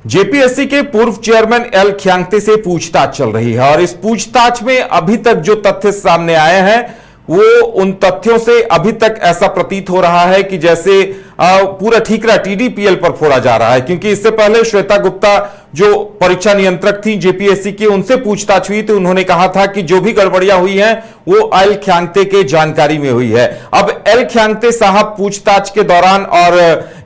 JPSC के पूर्व chairman L Khiangte से पूछताछ चल रही है और इस पूछताछ में अभी तक जो तथ्य सामने आए हैं वो उन तथ्यों से अभी तक ऐसा प्रतीत हो रहा है कि जैसे पूरा ठीकरा टीडीपीएल पर फोड़ा जा रहा है, क्योंकि इससे पहले श्वेता गुप्ता जो परीक्षा नियंत्रक थी जेपीएससी की, उनसे पूछताछ हुई तो उन्होंने कहा था कि जो भी गड़बड़ियां हुई हैं वो एल ख्यांगते के जानकारी में हुई है। अब एल ख्यांगते साहब पूछताछ के दौरान और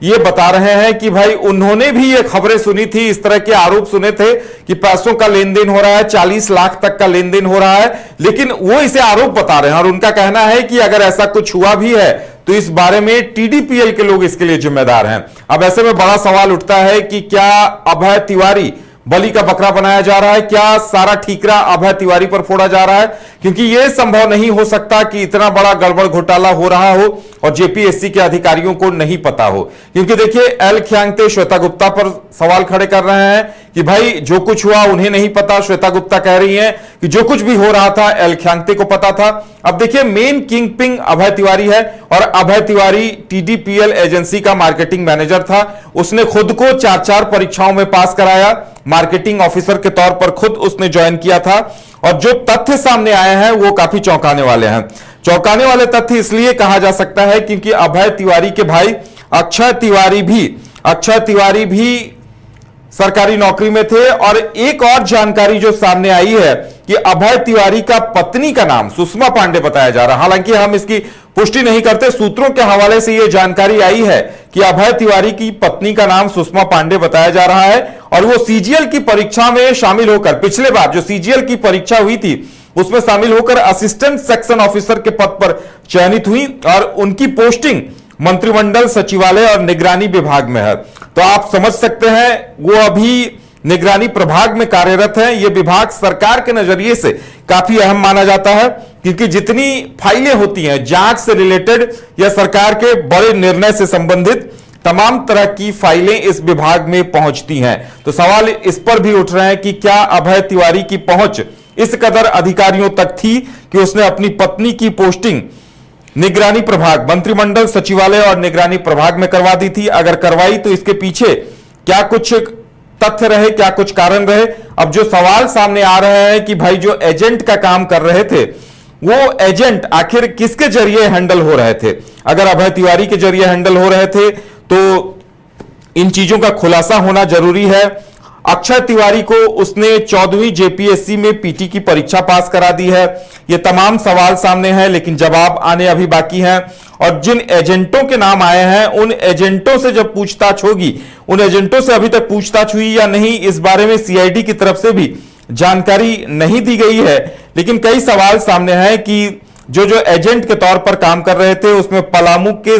ये बता रहे हैं कि भाई उन्होंने भी ये खबरें सुनी थी, इस तरह के आरोप सुने थे कि पैसों का लेन देन हो रहा है, 40 लाख तक का लेन देन हो रहा है, लेकिन वो इसे आरोप बता रहे हैं और उनका कहना है कि अगर ऐसा कुछ हुआ भी है तो इस बारे में टीडीपीएल के लोग इसके लिए जिम्मेदार हैं। अब ऐसे में बड़ा सवाल उठता है कि क्या अभय तिवारी बलि का बकरा बनाया जा रहा है, क्या सारा ठीकरा अभय तिवारी पर फोड़ा जा रहा है, क्योंकि यह संभव नहीं हो सकता कि इतना बड़ा गड़बड़ घोटाला हो रहा हो और जेपीएससी के अधिकारियों को नहीं पता हो। क्योंकि देखिए एल ख्यांगते श्वेता गुप्ता पर सवाल खड़े कर रहे हैं कि भाई जो कुछ हुआ उन्हें नहीं पता, श्वेता गुप्ता कह रही हैं कि जो कुछ भी हो रहा था एल ख्यांगते को पता था। अब देखिए मेन किंग पिंग अभय तिवारी है और अभय तिवारी टीडीपीएल एजेंसी का मार्केटिंग मैनेजर था। उसने खुद को 4-4 परीक्षाओं में पास कराया, मार्केटिंग ऑफिसर के तौर पर खुद उसने ज्वाइन किया था। और जो तथ्य सामने आए हैं वो काफी चौंकाने वाले हैं। चौंकाने वाले तथ्य इसलिए कहा जा सकता है क्योंकि अभय तिवारी के भाई अक्षय तिवारी भी सरकारी नौकरी में थे। और एक और जानकारी जो सामने आई है कि अभय तिवारी का पत्नी का नाम सुषमा पांडे बताया जा रहा है। हालांकि हम इसकी पुष्टि नहीं करते, सूत्रों के हवाले से यह जानकारी आई है कि अभय तिवारी की पत्नी का नाम सुषमा पांडे बताया जा रहा है और वो सीजीएल की परीक्षा में शामिल होकर, पिछले बार जो सीजीएल की परीक्षा हुई थी उसमें शामिल होकर असिस्टेंट सेक्शन ऑफिसर के पद पर चयनित हुई और उनकी पोस्टिंग मंत्रिमंडल सचिवालय और निगरानी विभाग में है। तो आप समझ सकते हैं वो अभी निगरानी प्रभाग में कार्यरत है। यह विभाग सरकार के नजरिए से काफी अहम माना जाता है क्योंकि जितनी फाइलें होती हैं जांच से रिलेटेड या सरकार के बड़े निर्णय से संबंधित तमाम तरह की फाइलें इस विभाग में पहुंचती हैं। तो सवाल इस पर भी उठ रहे हैं कि क्या अभय तिवारी की पहुंच इस कदर अधिकारियों तक थी कि उसने अपनी पत्नी की पोस्टिंग निगरानी प्रभाग, मंत्रिमंडल सचिवालय और निगरानी प्रभाग में करवा दी थी। अगर करवाई तो इसके पीछे क्या कुछ तथ्य रहे, क्या कुछ कारण रहे। अब जो सवाल सामने आ रहे हैं कि भाई जो एजेंट का काम कर रहे थे वो एजेंट आखिर किसके जरिए हैंडल हो रहे थे। अगर अभय तिवारी के जरिए हैंडल हो रहे थे तो इन चीजों का खुलासा होना जरूरी है। अक्षय तिवारी को उसने 14वीं जेपीएससी में पीटी की परीक्षा पास करा दी है। ये तमाम सवाल सामने हैं लेकिन जवाब आने अभी बाकी हैं। और जिन एजेंटों के नाम आए हैं उन एजेंटों से जब पूछताछ होगी, उन एजेंटों से अभी तक पूछताछ हुई या नहीं इस बारे में सीआईडी की तरफ से भी जानकारी नहीं दी गई है। लेकिन कई सवाल सामने हैं कि जो एजेंट के तौर पर काम कर रहे थे उसमें पलामू के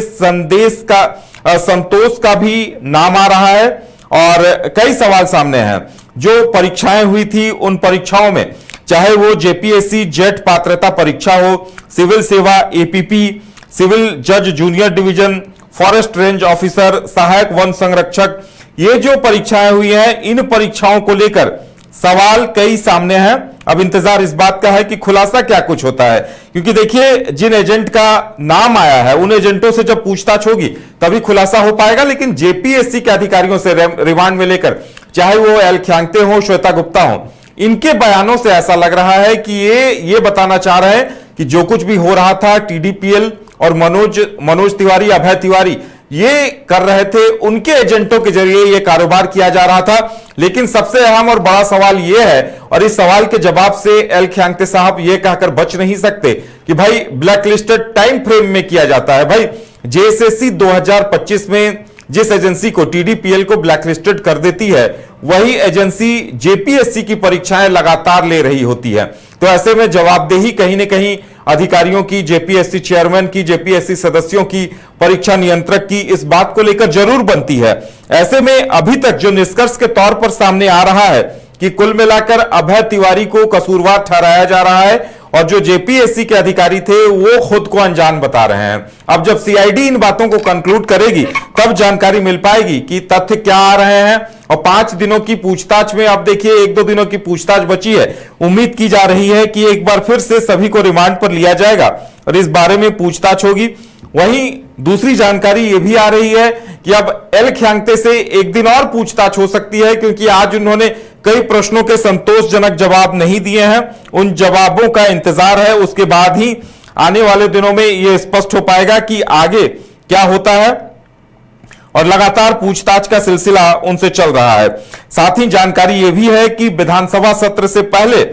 संतोष का भी नाम आ रहा है। और कई सवाल सामने हैं। जो परीक्षाएं हुई थी उन परीक्षाओं में, चाहे वो जेपीएससी जेट पात्रता परीक्षा हो, सिविल सेवा एपीपी, सिविल जज junior division, forest range officer, सहायक वन संरक्षक, ये जो परीक्षाएं हुई हैं इन परीक्षाओं को लेकर सवाल कई सामने हैं। अब इंतजार इस बात का है कि खुलासा क्या कुछ होता है, क्योंकि देखिए जिन एजेंट का नाम आया है उन एजेंटों से जब पूछताछ होगी तभी खुलासा हो पाएगा। लेकिन जेपीएससी के अधिकारियों से रिमांड में लेकर, चाहे वो एल ख्यांगते हो, श्वेता गुप्ता हो, इनके बयानों से ऐसा लग रहा है कि ये बताना चाह रहे हैं कि जो कुछ भी हो रहा था टीडीपीएल और मनोज तिवारी, अभय तिवारी ये कर रहे थे, उनके एजेंटों के जरिए ये कारोबार किया जा रहा था। लेकिन सबसे अहम और बड़ा सवाल यह है और इस सवाल के जवाब से एल ख्यांगते साहब ये कहकर बच नहीं सकते कि भाई ब्लैकलिस्टेड टाइम फ्रेम में किया जाता है। भाई जेएसएससी 2025 में जिस एजेंसी को टीडीपीएल को ब्लैकलिस्टेड कर देती है वही एजेंसी जेपीएससी की परीक्षाएं लगातार ले रही होती है। तो ऐसे में जवाबदेही कहीं ना कहीं अधिकारियों की, जेपीएससी चेयरमैन की, जेपीएससी सदस्यों की, परीक्षा नियंत्रक की इस बात को लेकर जरूर बनती है। ऐसे में अभी तक जो निष्कर्ष के तौर पर सामने आ रहा है कि कुल मिलाकर अभय तिवारी को कसूरवार ठहराया जा रहा है और जो जेपीएससी के अधिकारी थे वो खुद को अनजान बता रहे हैं। अब जब सीआईडी इन बातों को कंक्लूड करेगी तब जानकारी मिल पाएगी कि तथ्य क्या आ रहे हैं। और 5 दिनों की पूछताछ में अब देखिए 1-2 दिनों की पूछताछ बची है। उम्मीद की जा रही है कि एक बार फिर से सभी को रिमांड पर लिया जाएगा और इस बारे में पूछताछ होगी। वहीं दूसरी जानकारी यह भी आ रही है कि अब एल ख्यांगते से एक दिन और पूछताछ हो सकती है, क्योंकि आज उन्होंने कई प्रश्नों के संतोषजनक जवाब नहीं दिए हैं। उन जवाबों का इंतजार है, उसके बाद ही आने वाले दिनों में यह स्पष्ट हो पाएगा कि आगे क्या होता है, और लगातार पूछताछ का सिलसिला उनसे चल रहा है। साथ ही जानकारी यह भी है कि विधानसभा सत्र से पहले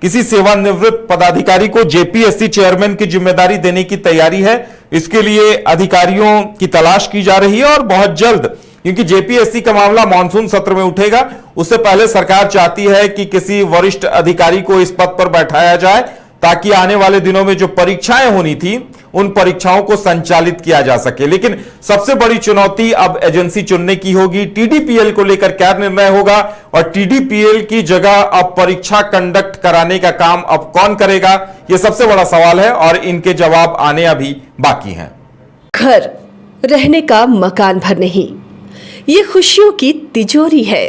किसी सेवानिवृत्त पदाधिकारी को जेपीएससी चेयरमैन की जिम्मेदारी देने की तैयारी है। इसके लिए अधिकारियों की तलाश की जा रही है और बहुत जल्द, क्योंकि जेपीएससी का मामला मानसून सत्र में उठेगा, उससे पहले सरकार चाहती है कि किसी वरिष्ठ अधिकारी को इस पद पर बैठाया जाए, ताकि आने वाले दिनों में जो परीक्षाएं होनी थी उन परीक्षाओं को संचालित किया जा सके। लेकिन सबसे बड़ी चुनौती अब एजेंसी चुनने की होगी। टीडीपीएल को लेकर क्या निर्णय होगा, और टीडीपीएल की जगह अब परीक्षा कंडक्ट कराने का काम अब कौन करेगा, यह सबसे बड़ा सवाल है और इनके जवाब आने अभी बाकी हैं। घर रहने का मकान भर नहीं, ये खुशियों की तिजोरी है।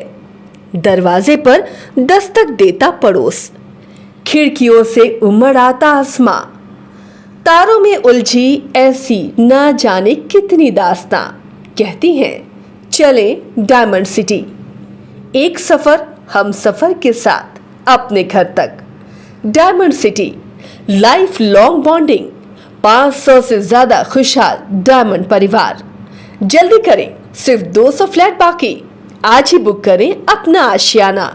दरवाजे पर दस्तक देता पड़ोस, खिड़कियों से उमड़ आता आसमां, तारों में उलझी ऐसी ना जाने कितनी दास्तां। कहती हैं चले डायमंड सिटी, एक सफर हम सफर के साथ अपने घर तक। Diamond city, life long bonding, 500 से ज्यादा खुशहाल डायमंड परिवार। जल्दी करें, सिर्फ 200 फ्लैट बाकी। आज ही बुक करें अपना आशियाना।